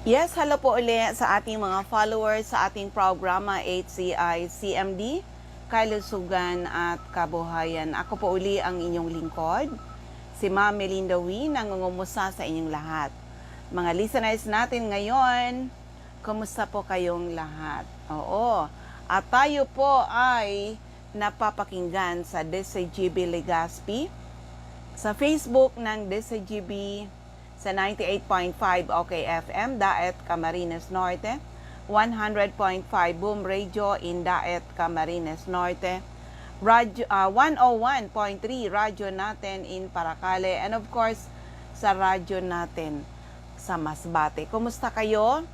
Yes, hello po ulit sa ating mga followers sa ating programa HCI CMD, Kalusugan at Kabuhayan. Ako po uli ang inyong lingkod, si Ma'am Melinda Wee, nangungumusta sa inyong lahat. Mga listeners natin ngayon, kumusta po kayong lahat? Oo, at tayo po ay napapakinggan sa DCGB Legazpi, sa Facebook ng DCGB, sa 98.5 OK FM, Daet, Camarines Norte, 100.5 Boom Radio in Daet, Camarines Norte, Radio, 101.3 Radyo Natin in Paracale, and of course, sa radyo natin sa Masbate. Kumusta kayo?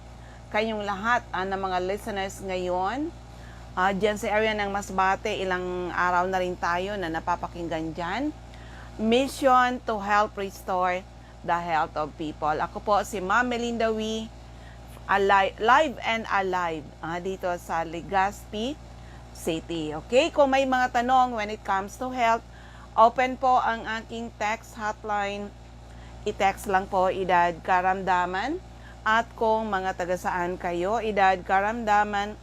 Kayong lahat ng mga listeners ngayon, dyan sa area ng Masbate, ilang araw na rin tayo na napapakinggan dyan. Mission to help restore the health of people. Ako po si Ma'am Melinda Wee, live and alive dito sa Legazpi City. Okay, kung may mga tanong when it comes to health, open po ang aking text hotline. I-text lang po edad karamdaman, at kung mga taga-saan kayo, edad karamdaman,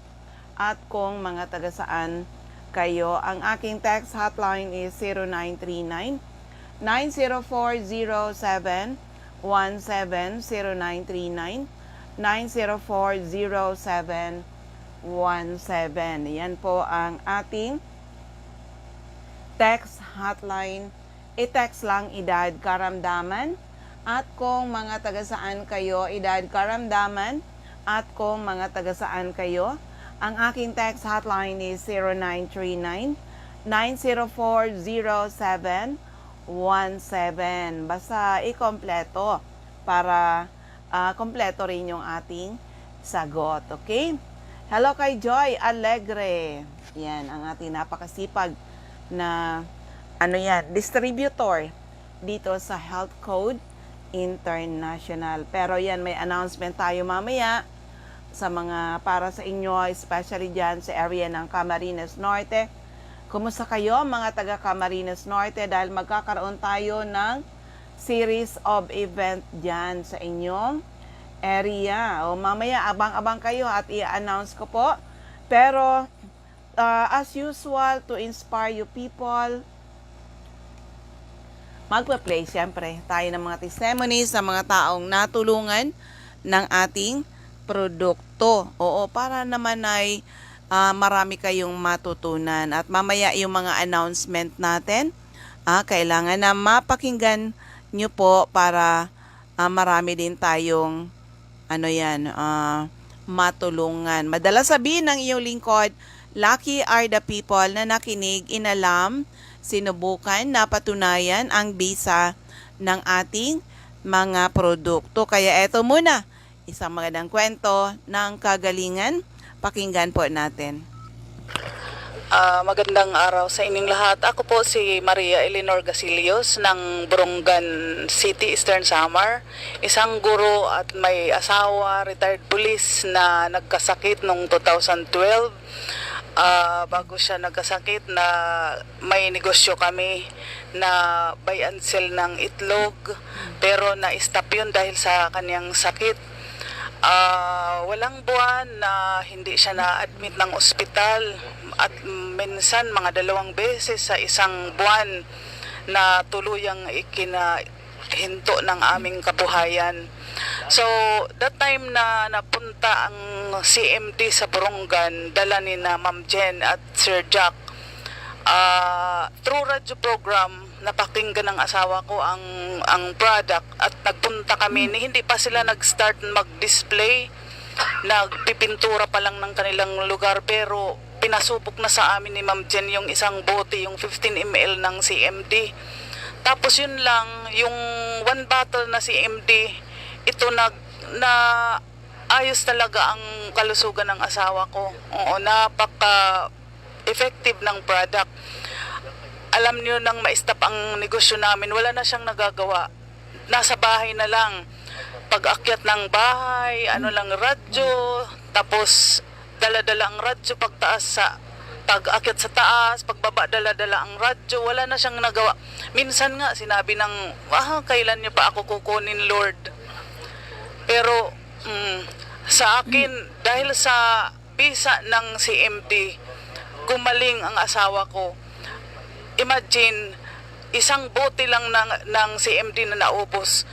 at kung mga taga-saan kayo. Ang aking text hotline is 0939 9040717, 0939 9040717. Yan po ang ating text hotline. I-text lang edad karamdaman, at kung mga taga-saan kayo, edad karamdaman, at kung mga taga-saan kayo. Ang aking text hotline is 0939 9040717. Basta i-kompleto para kompleto rin yung ating sagot. Okay? Hello kay Joy Alegre. Yan, ang ating napakasipag na distributor dito sa Health Code International. Pero yan, may announcement tayo mamaya sa mga para sa inyo, especially dyan sa area ng Camarines Norte. Kumusta kayo mga taga Camarines Norte, dahil magkakaroon tayo ng series of event dyan sa inyong area. O mamaya abang-abang kayo at i-announce ko po. Pero as usual, to inspire you people, magpa-play siyempre tayo ng mga testimonies sa mga taong natulungan ng ating produkto. Oo, para naman ay marami kayong matutunan. At mamaya yung mga announcement natin, kailangan na mapakinggan nyo po para marami din tayong matulungan. Madalas sabihin ng iyong lingkod, lucky are the people na nakinig, inalam, sinubukan, napatunayan ang bisa ng ating mga produkto. Kaya eto muna, isang magandang kwento ng kagalingan. Pakinggan po natin. Magandang araw sa inyong lahat. Ako po si Maria Eleanor Gasilios ng Borongan City, Eastern Samar. Isang guro at may asawa, retired police na nagkasakit noong 2012. Bago siya nagkasakit, na may negosyo kami na buy and sell ng itlog, pero na-stop yun dahil sa kanyang sakit. Walang buwan na hindi siya na-admit ng ospital, at minsan mga 2 beses sa isang buwan na tuluyang ikinahinto ng aming kabuhayan. So, that time na napunta ang CMD sa Borongan, dala ni na Ma'am Jen at Sir Jack, through radio program, napakinggan ng asawa ko ang product, at nagpunta kami. Hindi pa sila nag-start mag-display, nagpipintura pa lang ng kanilang lugar, pero pinasubok na sa amin ni Ma'am Jen yung isang bote, yung 15 ml ng CMD. Tapos yun lang, yung 1 bottle na CMD, ito na ayos talaga ang kalusugan ng asawa ko. Oo, napaka effective ng product. Alam niyo, nang ma-stop ang negosyo namin, wala na siyang nagagawa. Nasa bahay na lang. Pag-akyat ng bahay, radyo, tapos dala-dala ang radyo pagtaas sa pag-akyat sa taas, pagbaba dala-dala ang radyo, wala na siyang nagawa. Minsan nga sinabi ng, kailan niyo pa ako kukunin, Lord? Pero Sa akin, dahil sa bisa ng CMD, gumaling ang asawa ko. Imagine, isang bote lang ng CMD na naubos.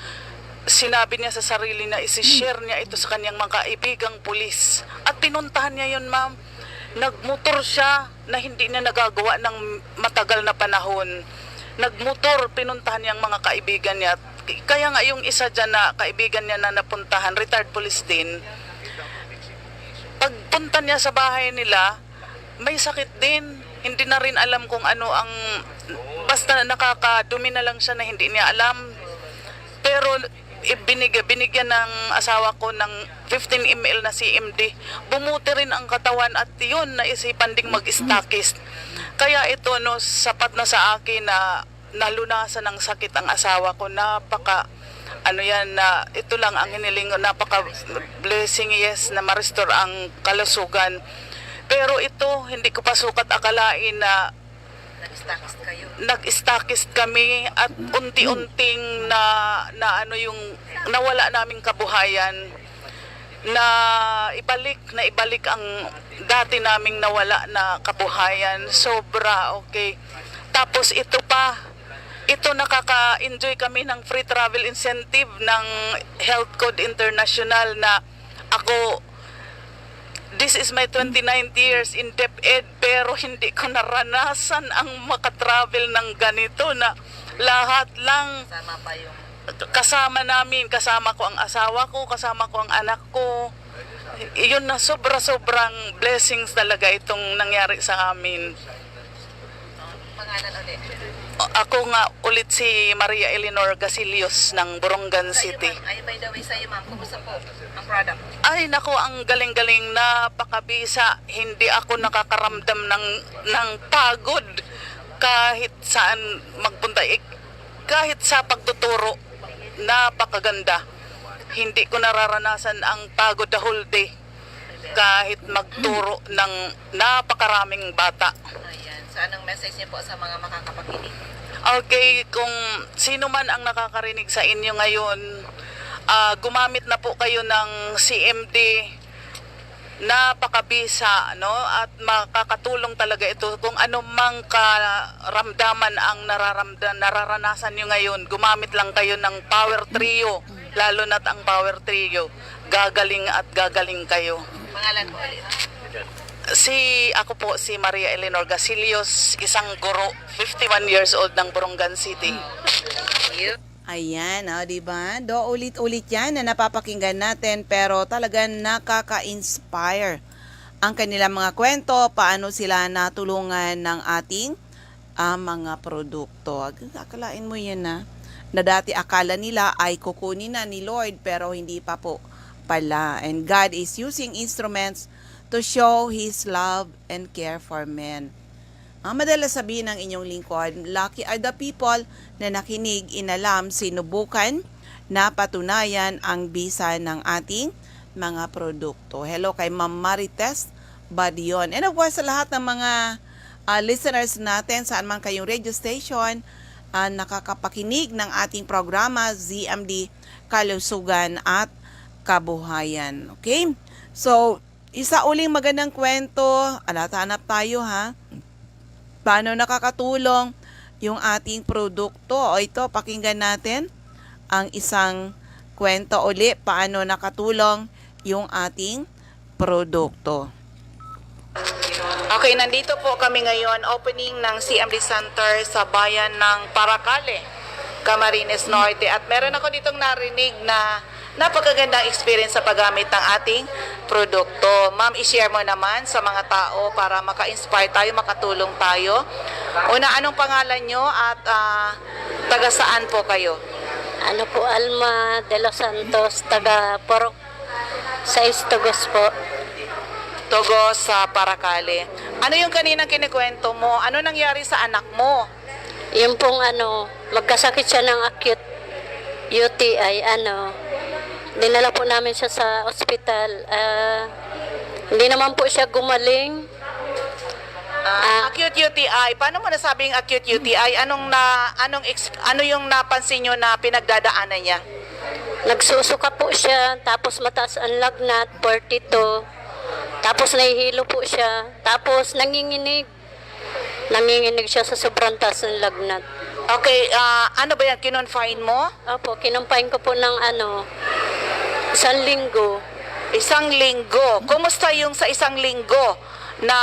Sinabi niya sa sarili na isi-share niya ito sa kanyang mga kaibigang pulis. At pinuntahan niya yun, ma'am. Nagmotor siya na hindi niya nagagawa ng matagal na panahon. Nagmotor, pinuntahan niya ang mga kaibigan niya. Kaya nga yung isa dyan na kaibigan niya na napuntahan, retired police din, pagpunta niya sa bahay nila, may sakit din. Hindi na rin alam kung ano ang, basta nakakadumi na lang siya na hindi niya alam. Pero binigyan ng asawa ko ng 15 ml na CMD. Bumuti rin ang katawan at yun, naisipan ding mag-stockist. Kaya ito, no, sapat na sa akin na nalunasan ng sakit ang asawa ko. Napaka, ano yan, na ito lang ang hiniling ko, napaka blessing, yes, na ma-restore ang kalusugan. Pero ito, hindi ko pa sukat akalain na nag-stockist kami at unti-unting na ano yung nawala naming kabuhayan, na ibalik ang dati naming nawala na kabuhayan. Sobra, okay. Tapos ito nakaka-enjoy kami ng free travel incentive ng Health Code International na ako, this is my 29th years in DepEd, pero hindi ko naranasan ang makatravel ng ganito na lahat lang kasama namin, kasama ko ang asawa ko, kasama ko ang anak ko. Iyon na sobrang blessings talaga itong nangyari sa amin. Pangalan ulit. Ako nga ulit si Maria Eleanor Gasilios ng Borongan City. Ay, by the way, sa'yo ma'am, kumusta po ang product? Ay nako, ang galing-galing, napakabisa. Hindi ako nakakaramdam ng pagod kahit saan magpunta. Kahit sa pagtuturo, napakaganda. Hindi ko nararanasan ang pagod the whole day kahit magturo ng napakaraming bata. Ayan. So, anong message niyo po sa mga makakapakinig? Okay, kung sino man ang nakakarinig sa inyo ngayon, gumamit na po kayo ng CMD, napakabisa, no? At makakatulong talaga ito. Kung ano mang karamdaman ang nararanasan nyo ngayon, gumamit lang kayo ng Power Trio, lalo na't ang Power Trio. Gagaling at gagaling kayo. Pangalan po ulit. Ako po si Maria Eleanor Gasilios, isang guro, 51 years old ng Borongan City. Ayan, di ba? Ulit-ulit yan na napapakinggan natin, pero talagang nakaka-inspire ang kanilang mga kwento, paano sila natulungan ng ating mga produkto. Akalain mo yan na dati akala nila ay kukunin na ni Lord, pero hindi pa po pala. And God is using instruments to show His love and care for men. Ang madalas sabihin ng inyong lingkod, lucky are the people na nakinig, inalam, sinubukan, na patunayan ang bisa ng ating mga produkto. Hello kay Ma'am Marites Badion. And of course, sa lahat ng mga listeners natin, saan man kayong radio station, nakakapakinig ng ating programa, ZMD, Kalusugan at Kabuhayan. Okay? So, isa uling magandang kwento, hanap tayo ha. Paano nakakatulong yung ating produkto? O ito, pakinggan natin ang isang kwento uli, paano nakatulong yung ating produkto. Okay, nandito po kami ngayon, opening ng CMD Center sa bayan ng Paracale, Camarines Norte. At meron ako ditong narinig na napakagandang experience sa paggamit ng ating produkto. Ma'am, i-share mo naman sa mga tao para maka-inspire tayo, makatulong tayo. Una, anong pangalan nyo at taga saan po kayo? Ano po, Alma de los Santos, taga Porok, sa Tugos po. Tugos sa Paracale. Ano yung kaninang kinikwento mo? Ano nangyari sa anak mo? Yung pong magkasakit siya ng acute UTI, dinala po namin siya sa ospital. Hindi naman po siya gumaling. Acute UTI. Paano mo nasabing acute UTI? Ano yung napansin nyo na pinagdadaanan niya? Nagsusuka po siya, tapos mataas ang lagnat, 42. Tapos nahihilo po siya, tapos nanginginig. Nanginginig siya sa sobrang taas ng lagnat. Okay, ano ba yan? Kinonfine mo? Opo, kinumpain ko po ng 1 linggo. Isang linggo. Kumusta yung sa isang linggo na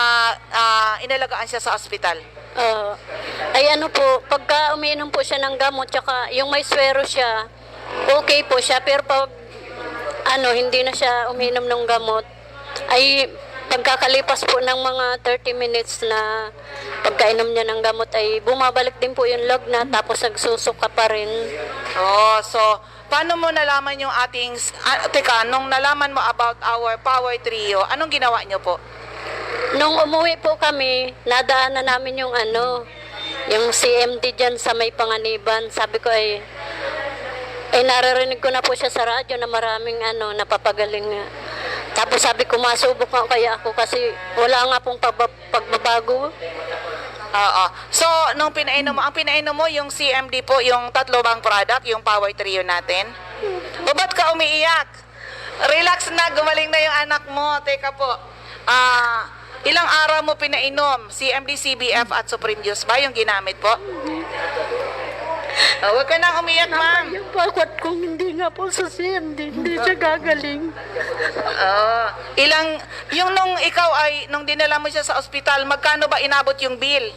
inalagaan siya sa ospital? Ay ano po, pagka umiinom po siya ng gamot, tsaka yung may swero siya, okay po siya. Pero pag hindi na siya umiinom ng gamot, ay pagkakalipas po ng mga 30 minutes na pagkainom niya ng gamot, ay bumabalik din po yung lagnat, tapos nagsusuka pa rin. Oh, so paano mo nalaman yung ating teka, nung nalaman mo about our Power Trio, anong ginawa niyo po? Nung umuwi po kami, nadaanan namin yung yung CMD dyan sa may Panganiban. Sabi ko ay naririnig ko na po siya sa radyo na maraming napapagaling nga. Tapos sabi ko, masubok nga kaya ako kasi wala nga pong pagbabago. Oo. So, nung ang pinainom mo yung CMD po, yung tatlo bang product, yung Power Trio natin? O ba't ka umiiyak? Relax na, gumaling na yung anak mo. Teka po. Ilang araw mo pinainom? CMD, CBF at Supreme Juice ba yung ginamit po? Huwag ka nang umiyak, ma'am. Yung pakot kung hindi nga po sa CMD, hindi siya gagaling. Yung nung dinala mo siya sa ospital, magkano ba inabot yung bill?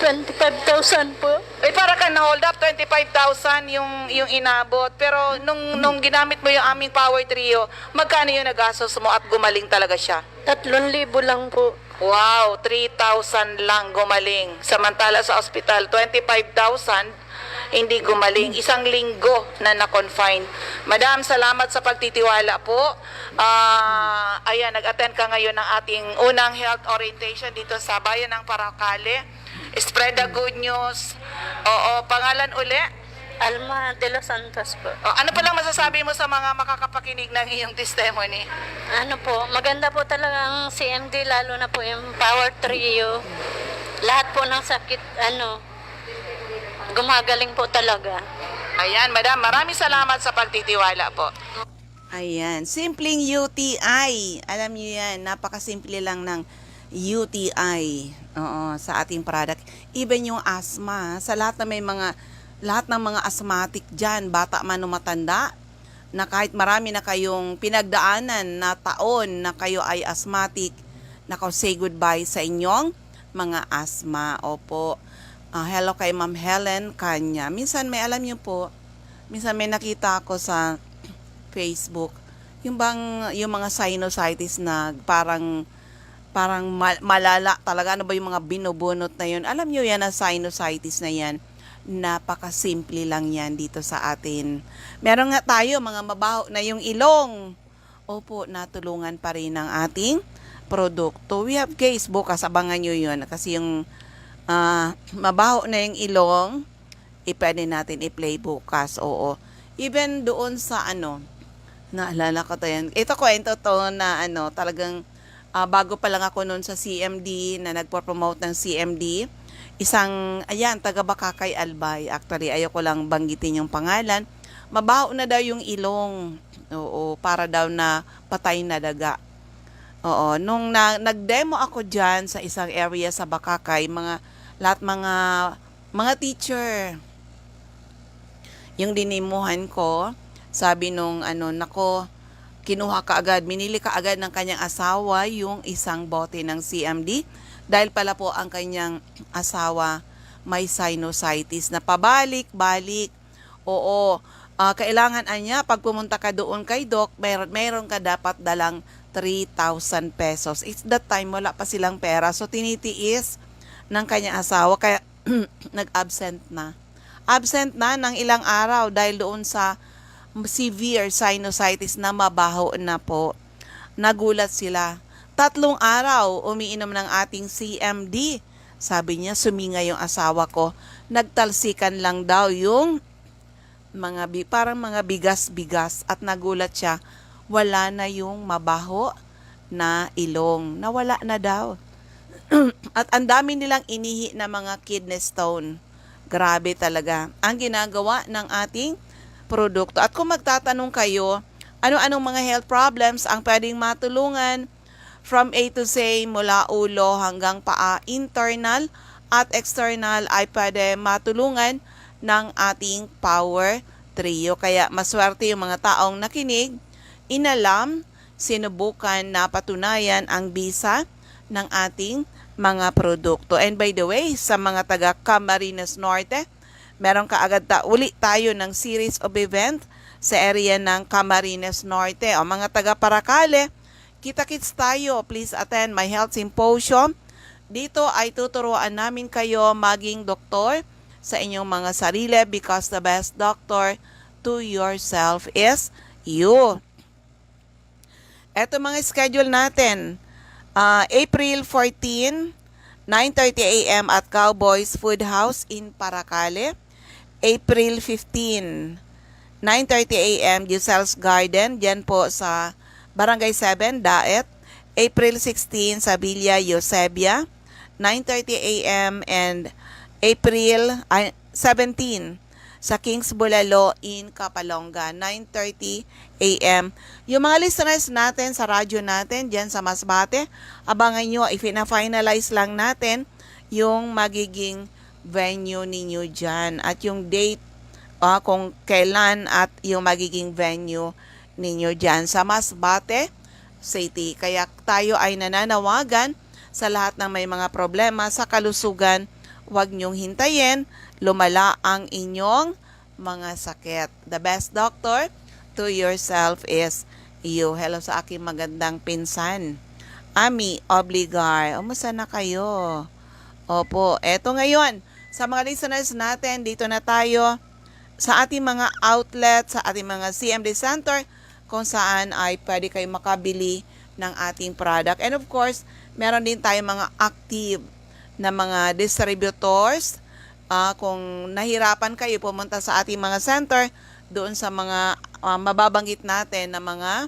25,000 po. Para ka na-hold up, 25,000 yung inabot. Pero nung ginamit mo yung aming Power Trio, magkano yung nagastos mo at gumaling talaga siya? 3,000 lang po. Wow, 3,000 lang gumaling. Samantala sa ospital, 25,000 hindi gumaling. Isang linggo na na-confine. Madam, salamat sa pagtitiwala po. Ayan, nag-attend ka ngayon ng ating unang health orientation dito sa bayan ng Paracale. Spread the good news. Oo, pangalan uli? Alma de los Santos po. Ano pa lang masasabi mo sa mga makakapakinig ng iyong testimony? Maganda po talaga ang CMD, lalo na po yung Power Trio. Lahat po ng sakit, gumagaling po talaga. Ayan, madam, maraming salamat sa pagtitiwala po. Ayan, simpleng UTI. Alam niyo yan, napakasimple lang ng UTI sa ating product. Even yung asthma, sa lahat ng mga asthmatic dyan, bata man o matanda, na kahit marami na kayong pinagdaanan na taon na kayo ay asthmatic, say goodbye sa inyong mga asthma. Opo. Hello kay Ma'am Helen Kanya. Minsan alam niyo po, minsan may nakita ako sa Facebook, yung mga sinusitis na parang malala talaga. Ano ba yung mga binubunot na yun? Alam niyo yan na sinusitis na yan. Napakasimple lang yan dito sa atin. Meron nga tayo mga mabaho na yung ilong. Opo, natulungan pa rin ng ating produkto. We have case bukas, abangan nyo yun. Kasi yung mabaho na yung ilong, pwede natin i-play bukas. Oo. Even doon sa naalala ko to yan. Ito kwento to na talagang bago pa lang ako noon sa CMD, na nagpo-promote ng CMD. Isang, taga Bakakay Albay. Actually, ayoko lang banggitin yung pangalan. Mabaho na daw yung ilong. Oo, para daw na patay na daga. Oo, nung nag-demo ako dyan sa isang area sa Bakakay, mga teacher, yung dinimuhan ko, sabi nung kinuha ka agad, minili ka agad ng kanyang asawa yung isang bote ng CMD. Dahil pala po ang kanyang asawa may sinusitis na pabalik-balik. Oo, kailangan niya, pag pumunta ka doon kay Doc, meron ka dapat dalang 3,000 pesos. It's that time, wala pa silang pera. So, tinitiis ng kanyang asawa, kaya nag-absent na. Absent na ng ilang araw dahil doon sa severe sinusitis na mabaho na po. Nagulat sila. 3 araw umiinom ng ating CMD. Sabi niya, suminga yung asawa ko. Nagtalsikan lang daw yung parang mga bigas-bigas, at nagulat siya, wala na yung mabaho na ilong. Nawala na daw. At ang dami nilang inihi na mga kidney stone. Grabe talaga. Ang ginagawa ng ating produkto. At kung magtatanong kayo, ano-anong mga health problems ang pwedeng matulungan from A to Z, mula ulo hanggang paa, internal at external, ay pwede matulungan ng ating Power Trio. Kaya maswerte yung mga taong nakinig, inalam, sinubukan, napatunayan ang bisa ng ating mga produkto. And by the way, sa mga taga Camarines Norte, meron kaagad uli tayo ng series of event sa area ng Camarines Norte. O mga taga Paracale, kita-kits tayo. Please attend my health symposium. Dito ay tuturuan namin kayo maging doktor sa inyong mga sarili, because the best doctor to yourself is you. Eto mga schedule natin. April 14, 9:30 a.m. at Cowboys Food House in Paracale. April 15, 9:30 a.m. Giselle's Garden, dyan po sa Barangay 7, Daet. April 16 sa Villa Eusebia, 9:30 a.m. and April 17 sa Kings Bulalo in Kapalonga, 9:30 a.m. Yung mga listeners natin sa radyo natin dyan sa Masbate, abangan nyo, i-finalize lang natin yung magiging venue ninyo dyan at yung date kung kailan at yung magiging venue ninyo dyan sa Masbate City. Kaya tayo ay nananawagan sa lahat ng may mga problema sa kalusugan, huwag nyong hintayin lumala ang inyong mga sakit. The best doctor to yourself is you. Hello sa aking magandang pinsan, Ami Obligar. Umusta na kayo? Opo, eto ngayon, sa mga listeners natin, dito na tayo sa ating mga outlet, sa ating mga CMD Center, kung saan ay pwede kayo makabili ng ating product. And of course, meron din tayong mga active na mga distributors. Kung nahirapan kayo pumunta sa ating mga center, doon sa mga mababanggit natin na mga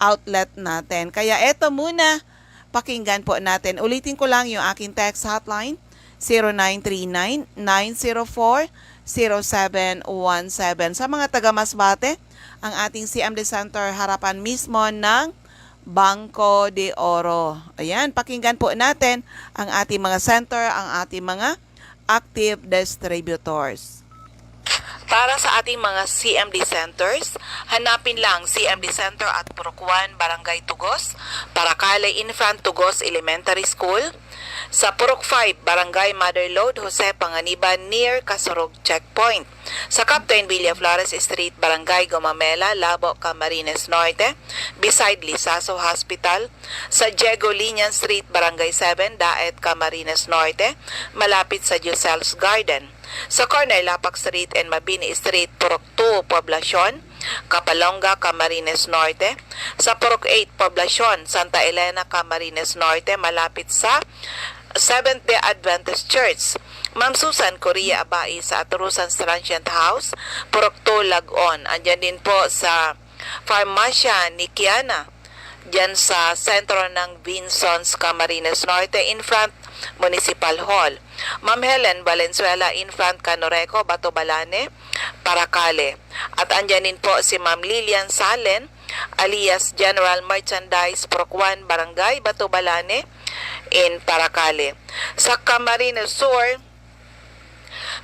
outlet natin. Kaya eto muna, pakinggan po natin. Ulitin ko lang yung aking text hotline, 0939-904-0717. Sa mga taga Masbate, ang ating CMD Center harapan mismo ng Bangko de Oro. Ayan, pakinggan po natin ang ating mga center, ang ating mga active distributors. Para sa ating mga CMD centers, hanapin lang CMD Center at Purok 1, Barangay Tugos, Paracale in front Tugos Elementary School. Sa Purok 5, Barangay Motherlode, Jose Panganiban near Kasurug Checkpoint. Sa Captain Villaflores Street, Barangay Gomamela, Labo, Camarines Norte, beside Lisaso Hospital. Sa Diego Linian Street, Barangay 7, Daet, Camarines Norte, malapit sa Giselle's Garden. Sa corner Lapak Street and Mabini Street, Purok 2, Poblacion, Kapalonga, Camarines Norte. Sa Purok 8, Poblacion, Santa Elena, Camarines Norte, malapit sa Seventh-day Adventist Church. Ma'am Susan Correa Abai sa Aturusan Transient House, Purok 2, Lagon. Andyan din po sa Farmacia ni Kiana, dyan sa sentro ng Vinsons, Camarines Norte, in front Municipal Hall. Ma'am Helen Valenzuela in front Canoreco, Batobalane, Paracale. At andyan din po si Ma'am Lilian Salen alias General Merchandise, Purok 1, Barangay Batobalane in Paracale. Sa Camarines Sur,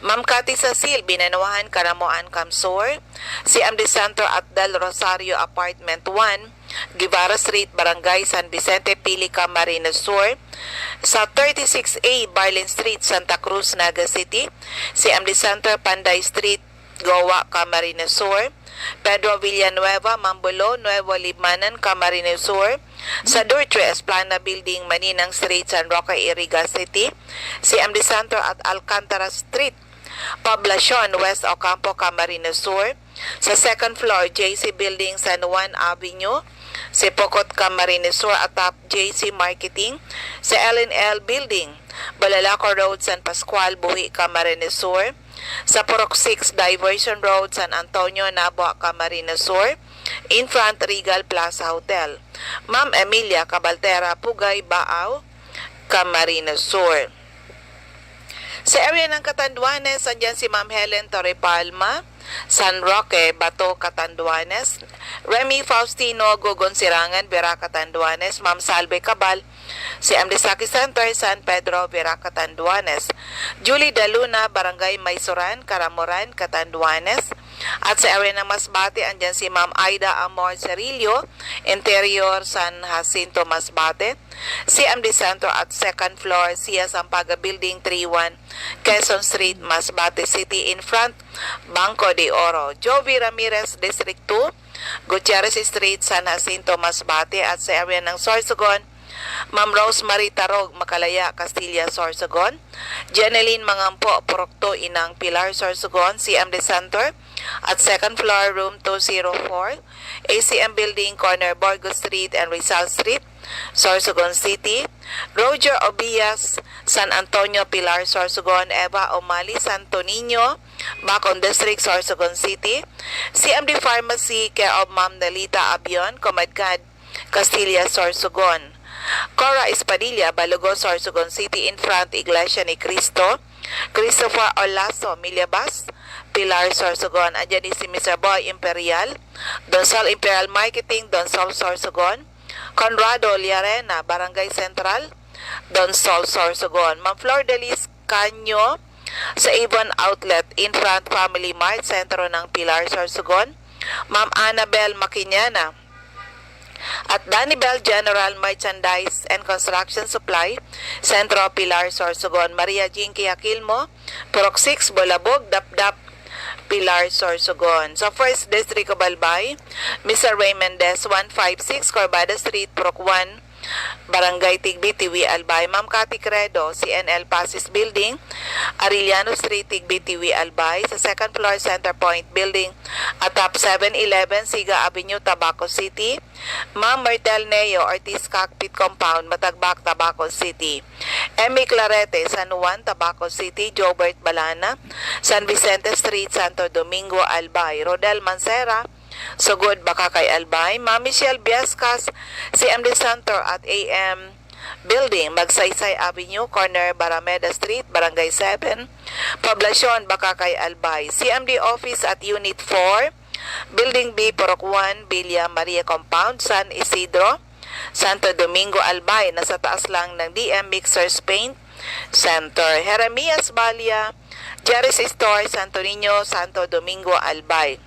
Ma'am Cathy Cecil, Binanuahan, Karamoan, Camsur. CMD Center at Del Rosario Apartment 1, Guevara Street, Barangay San Vicente, Pili, Camarines Sur. Sa 36A, Barlin Street, Santa Cruz, Naga City. CMD Center, Panday Street, Goa, Camarines Sur. Pedro Villanueva, Mambulo, Nuevo Limanan, Camarines Sur. Sa Dortre Esplana Building, Maninang Street, San Roque, Iriga City. CMD Center at Alcantara Street, Poblacion, West Ocampo, Camarines Sur. Sa second floor, JC Building, San Juan Avenue, Sipocot, Camarines Sur at Top JC Marketing. Sa LNL Building, Balalaco Road, San Pascual, Buhi, Camarines Sur. Sa Purok 6, Diversion Road, San Antonio, Nabua, Camarines Sur, in front Regal Plaza Hotel. Ma'am Emilia Cabaltera, Pugay, Baaw, Camarines Sur. Sa area ng Catanduanes, andyan si Ma'am Helen Torre Palma, San Roque, Bato, Catanduanes. Remy Faustino, Gugon Sirangan, Vera, Catanduanes. Ma'am Salve Cabal, CMD Saki Center, San Pedro, Vera, Catanduanes. Julie Daluna, Barangay Maysuran, Karamuran, Catanduanes. At sa area ng Masbate, andyan si Ma'am Aida Amor Cerillo, Interior San Jacinto, Masbate. CMD Center at second floor, Sia Sampaga Building 31, Quezon Street, Masbate City, in front, Banco de Oro. Jovi Ramirez, District 2, Gutierrez Street, San Jacinto, Masbate. At sa area ng Sorsogon, Ma'am Rosemary Tarog, Makalaya, Castilla, Sorsogon. Jeneline Mangampo, Porokto, Inang Pilar, Sorsogon, CMD Center at second floor, room 204, ACM Building, corner Borgo Street and Rizal Street, Sorsogon City. Roger Obias, San Antonio, Pilar, Sorsogon. Eva Omali, Santo Niño, Bacon District, Sorsogon City. CMD Pharmacy, care of Ma'am Nelita Abion, Comadcad, Castilla, Sorsogon. Cora Espadilla, Balogo, Sorsogon City, in front, Iglesia ni Cristo. Christopher Olaso, Miliabas, Pilar, Sorsogon. Andyan din si Mr. Boy Imperial, Donsol Imperial Marketing, Donsol, Sorsogon. Conrado Liarena, Barangay Central, Donsol, Sorsogon. Ma'am Flor de Lis Canyo, sa Avon Outlet, in front, Family Mart, sentro ng Pilar, Sorsogon. Ma'am Annabel Maquiñana at Danny Bell General Merchandise and Construction Supply, Centro, Pilar, Sorsogon. Maria Jinky Aquilmo, Purok 6, Bolabog, Dapdap, Pilar, Sorsogon. Sa First District of Albay, Mr. Ray Mendez, 156 Corbada Street, Purok 1, Barangay Tigbi, Tiwi, Albay. Ma'am Cathy Credo, CNL Pasis Building, Arellano Street, Tigbi, Tiwi, Albay. Sa second floor, Center Point Building, atop 711 Siga Avenue, Tabaco City. Ma'am Mertel Neo, Ortiz Cockpit Compound, Matagbak, Tabaco City. Emmy Clarete, San Juan, Tabaco City. Jobert Balana, San Vicente Street, Santo Domingo, Albay. Rodel Mancera, Sugod, Bakakay, Albay. Ma'am Michelle Biascas, CMD Center at AM Building, Magsaysay Avenue, corner Barameda Street, Barangay 7, Poblacion, Bakakay, Albay. CMD Office at Unit 4, Building B, Purok 1, Villa Maria Compound, San Isidro, Santo Domingo, Albay. Nasa taas lang ng DM Mixers Paint Center. Jeremias Balia, Jerry's Store, Santo Niño, Santo Domingo, Albay.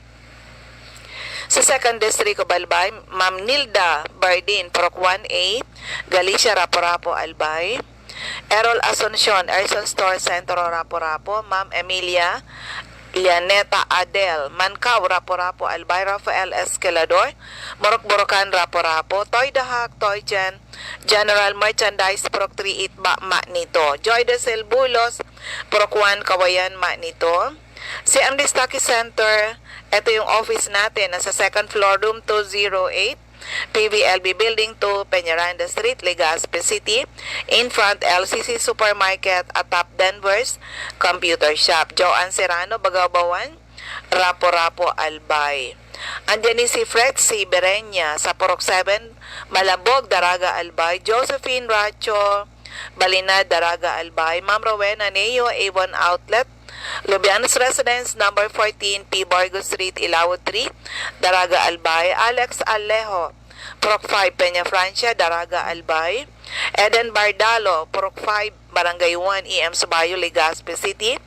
Sa second district of Albay, Ma'am Nilda Bardin, Purok 1A, Galicia, Rapo-Rapo, Albay. Errol Asuncion, Erson Store, Centro, Rapo-Rapo. Ma'am Emilia Lianeta Adel, Mancao, Rapo-Rapo, Albay. Rafael Escalador, Morok-Borokan, Rapo-Rapo. Toy Dahak, Toy Jen, General Merchandise, Purok 3 Itba, Manito. Joy de Silbulos, Purok 1, Kawayan, Manito. CMD Stocky Center, ito yung office natin, nasa second floor, room 208, PVLB Building 2, Peñaranda Street, Legazpi City. In front, LCC Supermarket, atop Denver's Computer Shop. Joanne Serrano, Bagabawan, Rapo-Rapo, Albay. Andyan din si Fred C. Berenya sa Purok 7, Malabog, Daraga, Albay. Josephine Racho, Balinad, Daraga, Albay. Ma'am Rowena Neo, Avon Outlet, Lubianos Residence, number 14, P. Borgo Street, Ilawod 3, Daraga, Albay. Alex Alejo, Purok 5, Peña Francia, Daraga, Albay. Eden Bardalo, Purok 5, Barangay 1, EM Subayo, Legazpi City.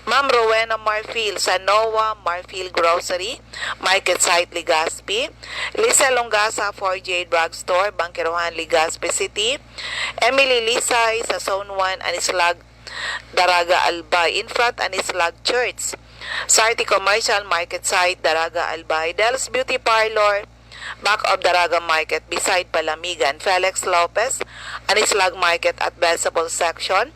Ma'am Rowena Marfil, sa Noah Marfil Grocery, Market Site, Legazpi. Lisa Longasa, 4J Drugstore, Bangkirohan, Legazpi City. Emily Lisay, sa Zone 1, Anislag, Daraga, Albay. In front, Anislag Church. Sarti Commercial Market Site, Daraga, Albay. Del's Beauty Parlor, back of Daraga Market, beside Palamigan. Felix Lopez, Anislag Market at Vegetable Section.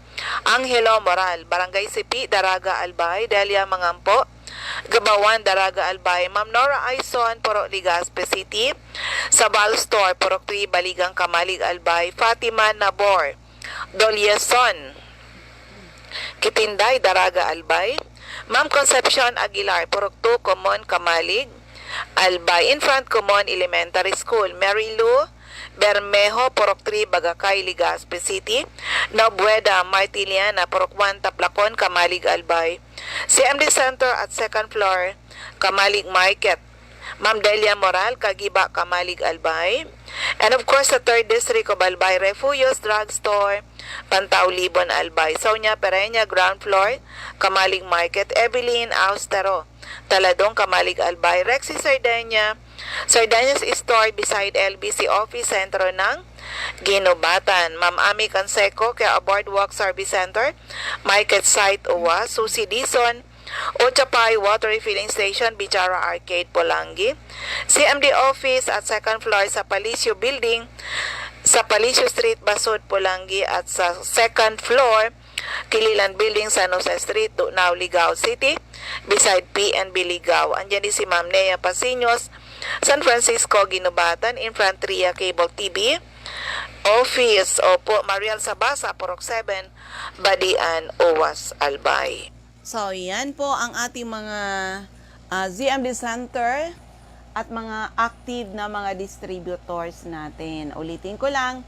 Angelo Moral, Barangay Sipi, Daraga, Albay. Delia Mangampo, Gabawan, Daraga, Albay. Ma'am Nora Aison, Purok Legazpi City. Sabal Store, Purok 3, Baligang Kamalig, Albay. Fatima Nabor, Dolieson, Kitinday, Daraga, Albay. Ma'am Concepcion Aguilar, Purok 2, Common, Kamalig, Albay. In front, Common Elementary School. Mary Lou Bermejo, Purok 3, Bagakay, Legazpi City. Nobueda Martiliana, Purok 1, Taplacon, Kamalig, Albay. CMD Center at second floor, Kamalig Market, Ma'am Delia Moral, Kagiba, Kamalig, Albay. And of course, sa 3rd District of Albay, Refuyos Drugstore, Pantao, Libon, Albay. Sonia Pereña, ground floor, Kamalig Market. Evelyn Austero, Taladong, Kamalig, Albay. Rexy Sardenia, Sardinas Store beside LBC Office Center ng Ginubatan. Ma'am Ami Canseco, kaya Boardwalk Service Center, Market Site Uwa. Susie Dizon, Ochapay Water Refilling Station, Bichara Arcade, Polangi. CMD Office at 2nd floor sa Palicio Building, sa Palicio Street, Basud, Polangi. At sa 2nd floor, Kililan Building, San Jose Street, Dunao, Ligao City, beside PNB Ligao. Andiyan din si Ma'am Nea Pasinos, San Francisco, Ginubatan, Infantria Cable TV Office. Opo, Mariel Sabasa, Porok 7, Badian, Owas, Albay. So, yan po ang ating mga ZMD Center at mga active na mga distributors natin. Ulitin ko lang,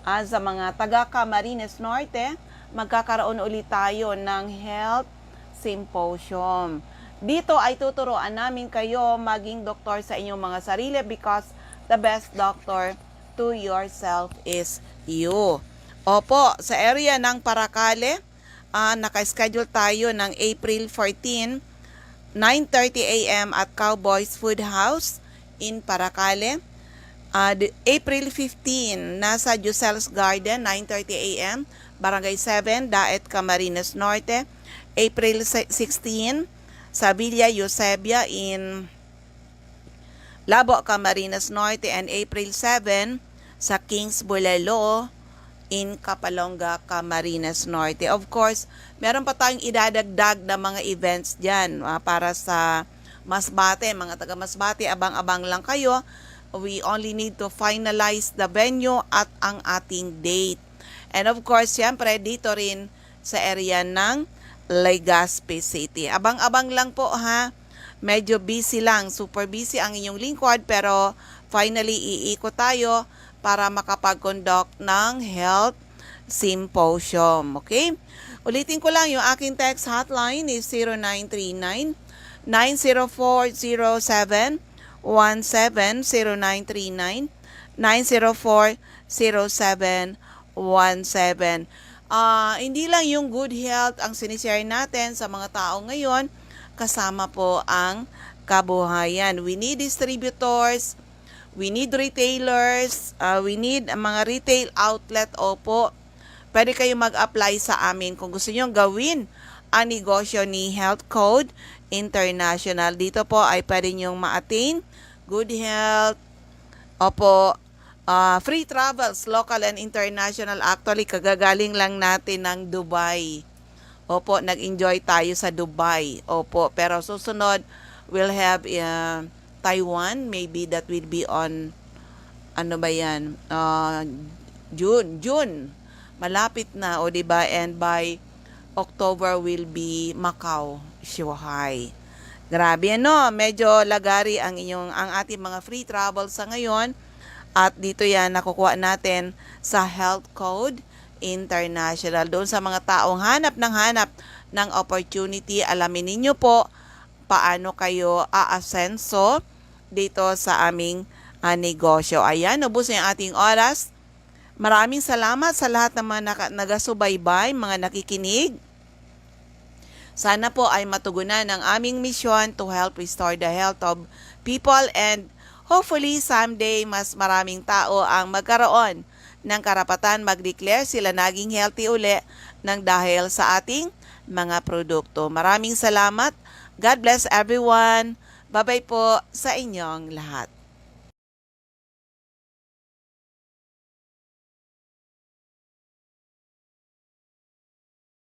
sa mga taga Camarines Norte, magkakaroon ulit tayo ng Health Symposium. Dito ay tuturuan namin kayo maging doktor sa inyong mga sarili because the best doctor to yourself is you. Opo, sa area ng Paracale, naka-schedule tayo ng April 14, 9:30 a.m. at Cowboys Food House in Paracale. April 15, nasa Jusel's Garden, 9:30 a.m. Barangay 7, Daet, Camarines Norte. April 16, sa Villa Eusebia in Labo, Camarines Norte. And April 7, sa Kings Bulalo in Kapalonga, Camarines Norte. Of course, meron pa tayong idadagdag na mga events dyan para sa Masbate. Mga taga Masbate, abang-abang lang kayo. We only need to finalize the venue at ang ating date. And of course, siyempre, dito rin sa area ng Legazpi City. Abang-abang lang po ha. Medyo busy lang. Super busy ang inyong lingkod pero finally iikot tayo para makapag-conduct ng health symposium. Okay? Ulitin ko lang, yung aking text hotline is 0939-904-0717, 0939-904-0717. Hindi lang yung good health ang sinishare natin sa mga tao ngayon, kasama po ang kabuhayan. We need distributors, we need retailers, we need mga retail outlet. Opo, pwede kayo mag-apply sa amin kung gusto nyo gawin ang negosyo ni Health Code International. Dito po ay pwede nyo ma-attain good health. Opo, free travels, local and international. Actually, kagagaling lang natin ng Dubai. Opo, nag-enjoy tayo sa Dubai. Opo, pero susunod, we'll have Taiwan, maybe that will be on, ano ba yan, June. Malapit na, o diba? And by October will be Macau, Shanghai. Grabe, ano? Medyo lagari ang ating mga free travel sa ngayon. At dito yan, nakukuha natin sa Health Code International. Doon sa mga taong hanap ng opportunity, alamin ninyo po paano kayo aasenso dito sa aming negosyo. Ayan, ubos na yung ating oras. Maraming salamat sa lahat ng mga nagasubaybay, mga nakikinig. Sana po ay matugunan ang aming mission to help restore the health of people and hopefully someday mas maraming tao ang magkaroon ng karapatan mag-declare sila naging healthy uli ng dahil sa ating mga produkto. Maraming salamat. God bless everyone. Bye-bye po sa inyong lahat.